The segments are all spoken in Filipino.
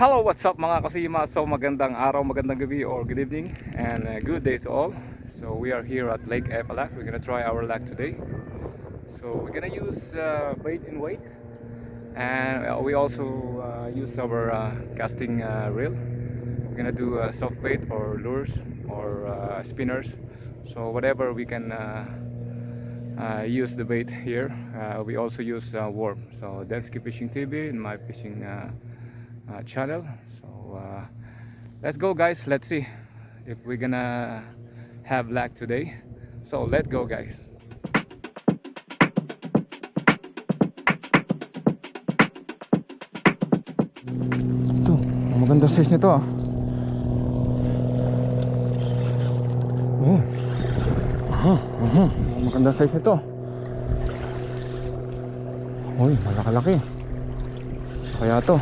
Hello, what's up mga kasima? So magandang araw, magandang gabi or good evening and good day to all. So we are here at Lake Eppalock. We're gonna try our luck today. So we're gonna use bait and weight, and we also use our casting reel. We're gonna do soft bait or lures or spinners. So whatever we can use the bait here. We also use worm. So Densky Fishing TV in my fishing channel. So let's go, guys. Let's see if we're gonna have luck today. So let's go, guys. Ito, maganda size nito ah. Oh. Maganda size nito. Uy, malaki-laki. Kaya to.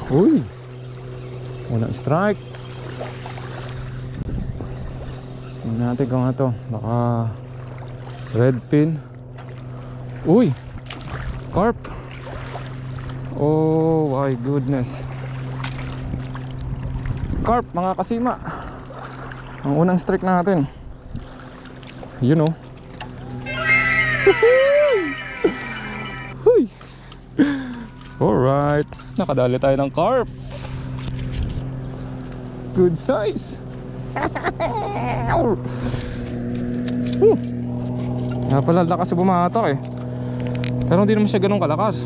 Uy, unang strike. Tingnan natin kung ano to. Baka red pin. Uy, carp. Oh my goodness. Carp mga kasima. Ang unang strike natin. You know. Uy. Alright, nakadali tayo ng carp. Good size. Napala lakas bumatok eh. Pero hindi naman siya ganun kalakas.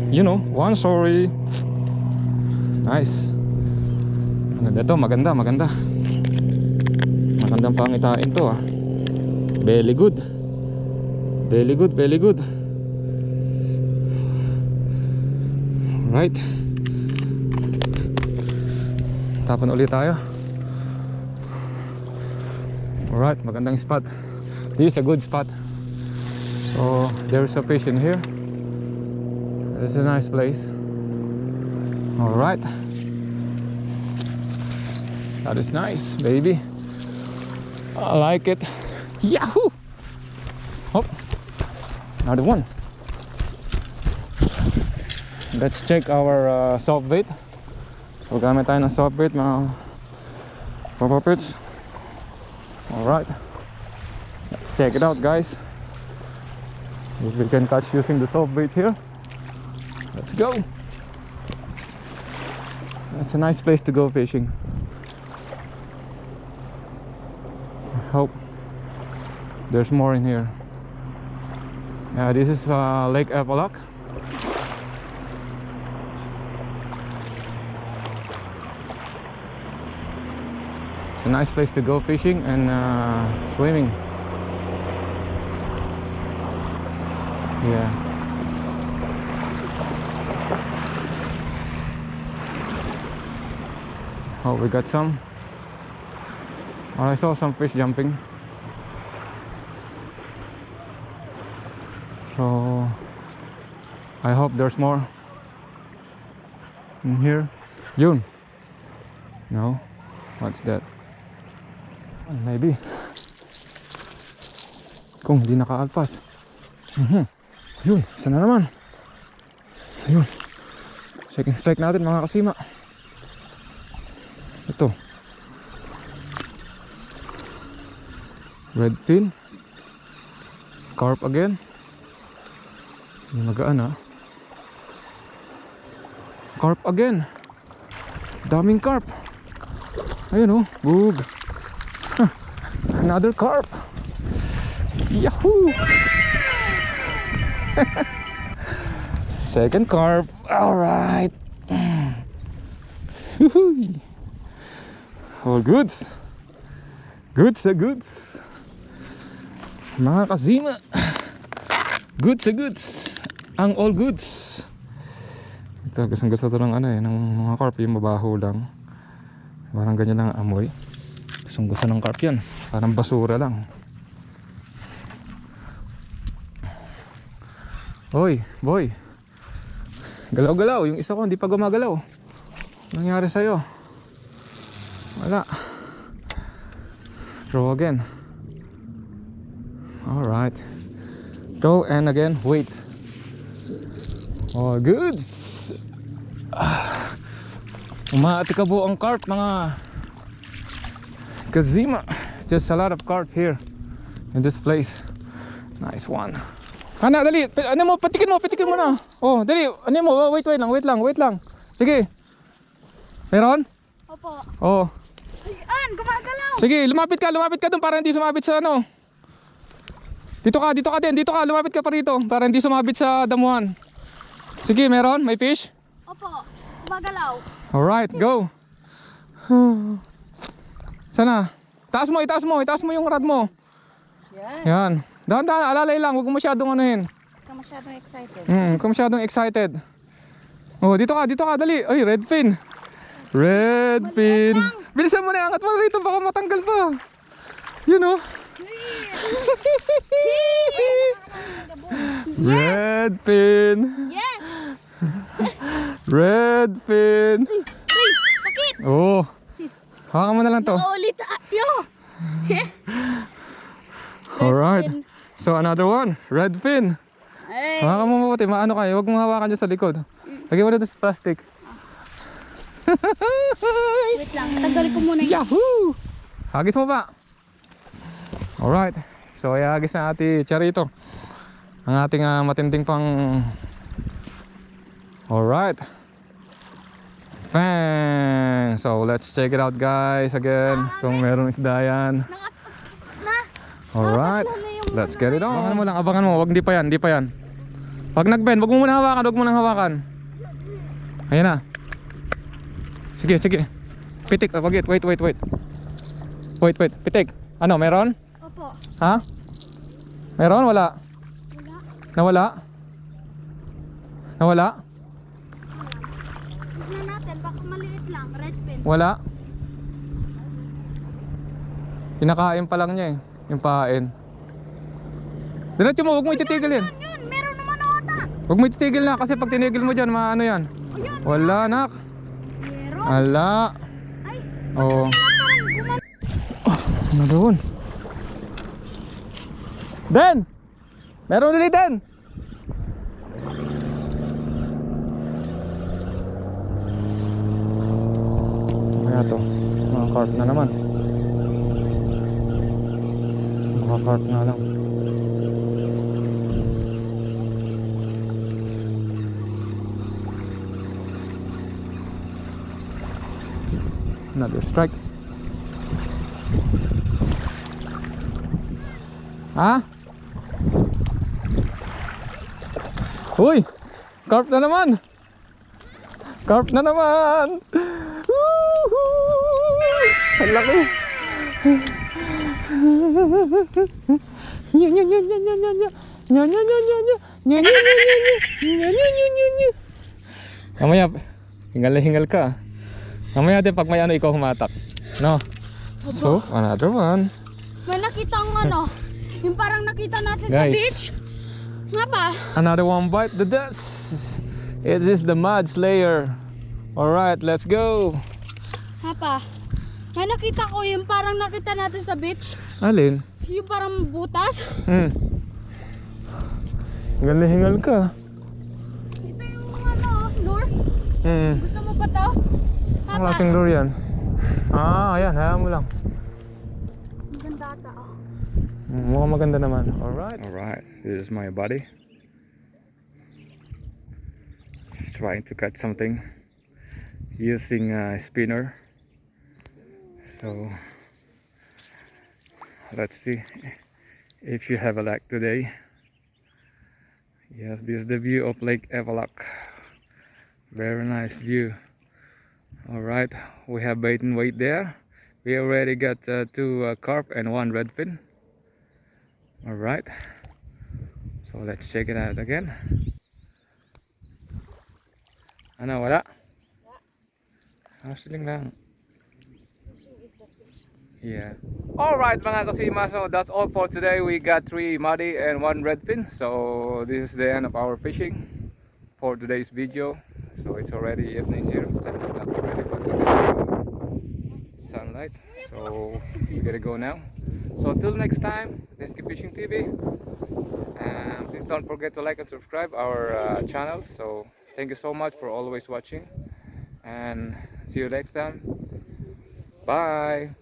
You know, one sorry. Nice. Maganda to, maganda. Magandang pangitain to ah. Belly good. Belly good. Right. Tapan ulit tayo. Alright, magandang spot. This is a good spot. So there's a fish in here. It's a nice place. Alright. That is nice, baby. I like it. Yahoo! Oh, another one. Let's check our soft bait. So gamit tayo ng soft bait mga papapits. Alright, let's check it out, guys. If we can catch using the soft bait here. Let's go. That's a nice place to go fishing. I hope there's more in here. Yeah, this is Lake Eppalock. It's a nice place to go fishing and swimming. Yeah. Oh, we got some. Oh, I saw some fish jumping. So I hope there's more in here. Yun. No? What's that? Maybe. Kung di nakaalpas. Yun, isa na naman. Yun. Second strike natin mga kasima. Ito. Red pin. Carp again. Magaan ah. Carp again. Daming carp. Ayun oh, bug. Another carp. Yahoo! Second carp. Alright. All goods. Goods. Mga kasima. Goods. Ang all goods. Ito, gusto to ng ano eh, ng mga carp, yung mabaho lang. Parang ganyan lang ang amoy. Gusto ng carp yan. Parang basura lang. Hoy, boy. Galaw-galaw. Yung isa ko hindi pa gumagalaw. Nangyari sa'yo? Wala. Throw again. Alright. Throw and again wait. All goods. Umatikabo ang carp mga Kazima. Just a lot of carp here in this place. Nice one. Ana, dali. Ano mo, patikin mo na. Oh, dali. Ano mo, wait lang. Sige. Meron? Opo. Oh. Ayan, gumagalaw. Sige, lumapit ka dun para hindi sumabit sa ano. Dito ka din, lumapit ka pa rito para hindi sumabit sa damuhan. Sige, meron? May fish? Opo, gumagalaw. Alright, go. Sana? Itaas mo yung rod mo. Yan. Dahan-dahan, alalay lang, huwag mo masyadong anuhin. Huwag ka masyadong excited. Huwag ka masyadong excited. Oh, dito ka, dali. Ay, red fin. Bilisan mo na, angat mo rito, baka matanggal pa. You know. Red fin. Yes! Red fin. Ay, sakit! Oh. Hawakan mo na lang to. Nakaulit yo! Alright. So another one, red fin. Ay. Hawakan mo mabuti, maano kayo, huwag mong hawakan dyan sa likod. Lagyan mo na dito sa plastic. Wait lang, tanggalin ko muna yung... Yahoo! Hagis mo ba? Alright. So ihagis na ati Charito ang ating matinding pang... Alright. Bang! So let's check it out guys again. Kung meron isda yan. Alright. Let's get it on. Abangan mo, wag, hindi pa yan. Pag nag-bend, wag mo muna hawakan. Ayan na. Sige. Pitik, wait. Pitik. Ano, meron? Opo. Ha? Meron? Wala? Nawala? Tignan natin, baka maliit lang, red pin. Wala? Kinakain pa lang niya eh. Yung pain. Diretso mo, huwag mo ititigil yan. Yun, meron naman ata. Huwag mo ititigil na kasi pag tinigil mo dyan, maano yan. Ayun. Wala nak. Meron. Wala. Ay, Oo. parang guman. Ano doon? Den! Meron ulit Den! Kaya to, mga carp na naman. Mga carp na lang. Another strike. Ha? Uy! Carp na naman! Woohoo! Ang laki! Mamaya, hingal ka. Mamaya din pag may ano ikaw humatak. No? So, another one. May nakitang ano, yung parang nakita natin sa Guys. beach. Nga ba? Another one bite the dust. It is the mud slayer. Alright, let's go. Nga ba? May nakita ko yung parang nakita natin sa beach. Alin? Yung parang butas. Hingal ka. Ito yung ano, lure. Gusto mo ba to? Ang lasing lure yan. Ayan, hayaan mo lang. Maganda ata oh. Mukhang maganda naman. Alright, this is my buddy. Just trying to catch something using a spinner. So let's see if you have a luck today. Yes, this is the view of Lake Eppalock. Very nice view. Alright, we have bait and weight there. We already got 2 carp and 1 redfin. Alright, so let's check it out again. Ano, wala? Siling lang. Yeah. Alright mga kasima, so that's all for today. We got 3 muddy and 1 redfin. So this is the end of our fishing for today's video. So it's already evening here. Not already, but still sunlight. So we gotta go now. So till next time, let's keep fishing TV. And please don't forget to like and subscribe our channel. So thank you so much for always watching, and see you next time. Bye.